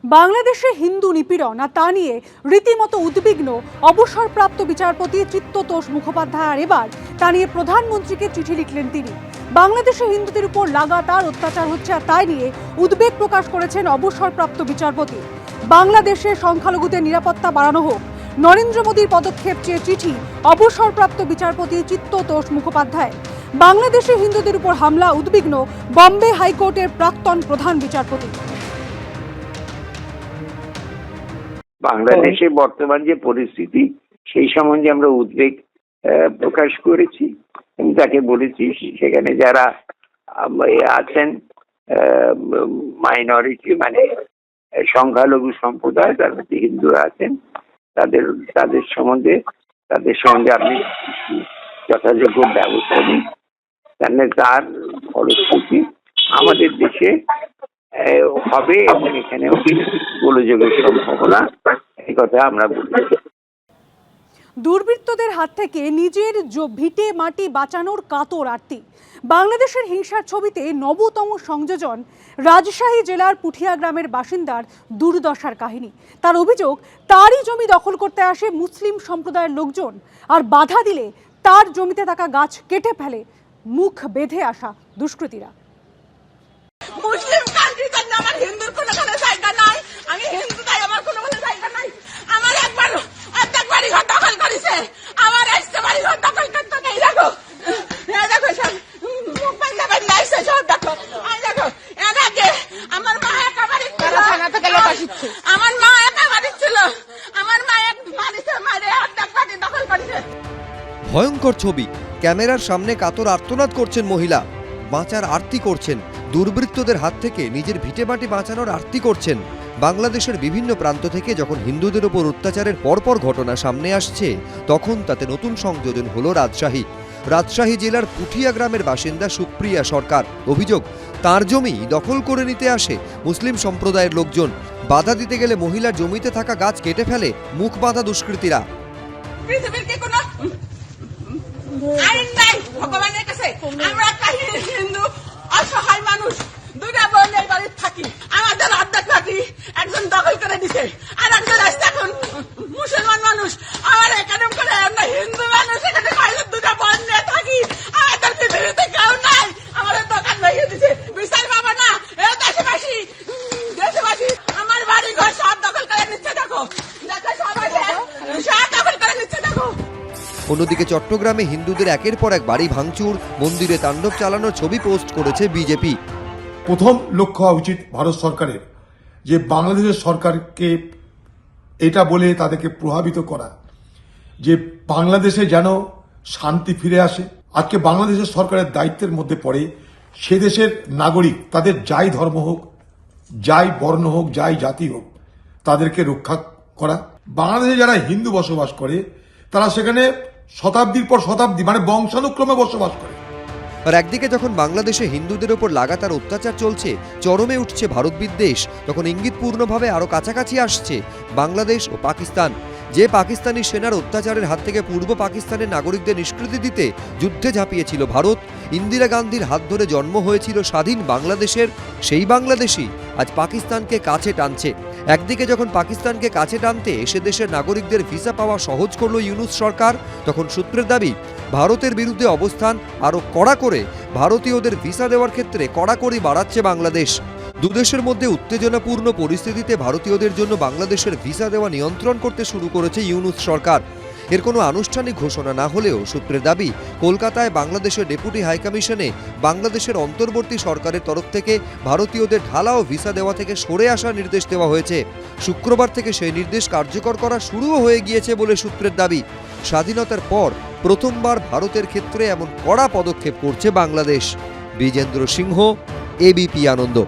বাংলাদেশে হিন্দু নিপীড়ন আর তা নিয়ে রীতিমতো উদ্বিগ্ন অবসরপ্রাপ্ত বিচারপতি চিত্ততোষ মুখোপাধ্যায়। আর এবার তা নিয়ে প্রধানমন্ত্রীকে চিঠি লিখলেন তিনি। বাংলাদেশে হিন্দুদের উপর লাগাতার অত্যাচার হচ্ছে আর তাই নিয়ে উদ্বেগ প্রকাশ করেছেন অবসরপ্রাপ্ত বিচারপতি। বাংলাদেশে সংখ্যালঘুদের নিরাপত্তা বাড়ানো হোক, নরেন্দ্র মোদীর পদক্ষেপ চেয়ে চিঠি অবসরপ্রাপ্ত বিচারপতি চিত্ততোষ মুখোপাধ্যায়। বাংলাদেশে হিন্দুদের উপর হামলা উদ্বিগ্ন বম্বে হাইকোর্টের প্রাক্তন প্রধান বিচারপতি। বাংলাদেশে বর্তমান যে পরিস্থিতি সেই সম্বন্ধে আমরা উদ্বেগ প্রকাশ করেছি। আমি তাকে বলেছি সেখানে যারা আছেন মাইনরিটি মানে সংখ্যালঘু সম্প্রদায়, তার মধ্যে হিন্দুরা আছেন, তাদের সম্বন্ধে আপনি যথাযোগ্য ব্যবস্থা নিন, তাহলে তার ফলশ্রুতি আমাদের দেশে হবে এবং এখানেও গোলযোগের সম্ভাবনা, এই কথা আমরা বলি। দুর্বৃত্তদের হাত থেকে নিজের ভিটে মাটি বাঁচানোর কাতর আরতি। বাংলাদেশের হিংসার ছবিতে নবতম সংযোজন রাজশাহী জেলার পুঠিয়া গ্রামের বাসিন্দার দুর্দশার কাহিনী। তার অভিযোগ, তারই জমি দখল করতে আসে মুসলিম সম্প্রদায়ের লোকজন, আর বাধা দিলে তার জমিতে থাকা গাছ কেটে ফেলে মুখ বেঁধে আসা দুষ্কৃতীরা। মুসলিম কান্ট্রিতে আমার হিন্দুর কোনো জায়গা নাই, আমি হিন্দু তাই আমার কোনো জায়গা নাই। আমার একবার অর্ধেক বাড়ি ঘর দখল করেছে, আমার এসে বাড়ি ঘর দখল করতে নেই। দেখো দেখো সব মুখ বান্ধা বান্ধা এসে সব দেখো। আর দেখো এর আগে আমার মা একা বাড়ি ছিল, আমার মা একা বাড়ি ছিল, আমার মা এক বাড়িতে মারে অর্ধেক বাড়ি দখল করেছে। ভয়ঙ্কর ছবি, ক্যামেরার সামনে কাতর আর্তনাদ করছেন মহিলা, বাঁচার আরতি করছেন, দুর্বৃত্তদের হাত থেকে নিজের ভিটেমাটি বাঁচানোর আরতি করছেন। বাংলাদেশের বিভিন্ন প্রান্ত থেকে যখন হিন্দুদের উপর অত্যাচারের পরপর ঘটনা সামনে আসছে, তখন তাতে নতুন সংযোজন হলো রাজশাহী জেলার পুঠিয়া গ্রামের বাসিন্দা সুপ্রিয়া সরকার। অভিযোগ, তার জমি দখল করে নিতে আসে মুসলিম সম্প্রদায়ের লোকজন, বাধা দিতে গেলে মহিলার জমিতে থাকা গাছ কেটে ফেলে মুখ বাঁধা দুষ্কৃতীরা। পৃথিবীর কি কোনো আইন নাই ভগবানের কাছে? আমরা হিন্দু অসহায় মানুষ, দুটা বোনের বাড়িতে থাকি, আমাদের অর্ধেক বাড়ি একজন দখল করে দিছে, আর একজন আসছে এখন মুসলমান মানুষ। আমার এখানে করে আমরা হিন্দু মানুষ এখানে দুটা বোন নিয়ে থাকি, আমাদের পৃথিবীতে কেউ নাই, আমাদের দোকান ভেঙে দিছে। বিশাল বাবা না, দেশবাসী আমার বাড়ি ঘর সব দখল করে নিচ্ছে। দেখো দেখো সবাই সব দখল করে নিচ্ছে। দেখো অন্যদিকে চট্টগ্রামে হিন্দুদের একের পর এক বাড়ি ভাঙচুর, মন্দিরে তাণ্ডব চালানোর ছবি পোস্ট করেছে বিজেপি। প্রথম লক্ষ্য হওয়া উচিত ভারত সরকারের যে বাংলাদেশের সরকারকে এটা বলে তাদেরকে প্রভাবিত করা যে বাংলাদেশে যেন শান্তি ফিরে আসে। আজকে বাংলাদেশের সরকারের দায়িত্বের মধ্যে পড়ে সে দেশের নাগরিক, তাদের যাই ধর্ম হোক, যাই বর্ণ হোক, যাই জাতি হোক, তাদেরকে রক্ষা করা। বাংলাদেশে যারা হিন্দু বসবাস করে তারা সেখানে শতাব্দীর পর শতাব্দী মানে বংশানুক্রমে বসবাস করে। আর একদিকে যখন বাংলাদেশে হিন্দুদের ওপর লাগাতার অত্যাচার চলছে, চরমে উঠছে ভারত বিদ্বেষ, তখন ইঙ্গিতপূর্ণভাবে আরও কাছাকাছি আসছে বাংলাদেশ ও পাকিস্তান। যে পাকিস্তানি সেনার অত্যাচারের হাত থেকে পূর্ব পাকিস্তানের নাগরিকদের নিষ্কৃতি দিতে যুদ্ধে ঝাঁপিয়েছিল ভারত, ইন্দিরা গান্ধীর হাত ধরে জন্ম হয়েছিল স্বাধীন বাংলাদেশের, সেই বাংলাদেশই আজ পাকিস্তানকে কাছে টানছে। একদিকে যখন পাকিস্তানকে কাছে টানতে এসে দেশের নাগরিকদের ভিসা পাওয়া সহজ করল ইউনূস সরকার, তখন সূত্রের দাবি ভারতের বিরুদ্ধে অবস্থান আরও কড়া করে ভারতীয়দের ভিসা দেওয়ার ক্ষেত্রে কড়াকড়ি বাড়াচ্ছে বাংলাদেশ। দুদেশের মধ্যে উত্তেজনাপূর্ণ পরিস্থিতিতে ভারতীয়দের জন্য বাংলাদেশের ভিসা দেওয়া নিয়ন্ত্রণ করতে শুরু করেছে ইউনূস সরকার। এর কোনো আনুষ্ঠানিক ঘোষণা না হলেও সূত্রের দাবি, কলকাতায় বাংলাদেশের ডেপুটি হাইকমিশনে বাংলাদেশের অন্তর্বর্তী সরকারের তরফ থেকে ভারতীয়দের ঢালাও ভিসা দেওয়া থেকে সরে আসার নির্দেশ দেওয়া হয়েছে। শুক্রবার থেকে সেই নির্দেশ কার্যকর করা শুরুও হয়ে গিয়েছে বলে সূত্রের দাবি। স্বাধীনতার পর প্রথমবার ভারতের ক্ষেত্রে এমন কড়া পদক্ষেপ করছে বাংলাদেশ। বিজেন্দ্র সিংহ, এবিপি আনন্দ।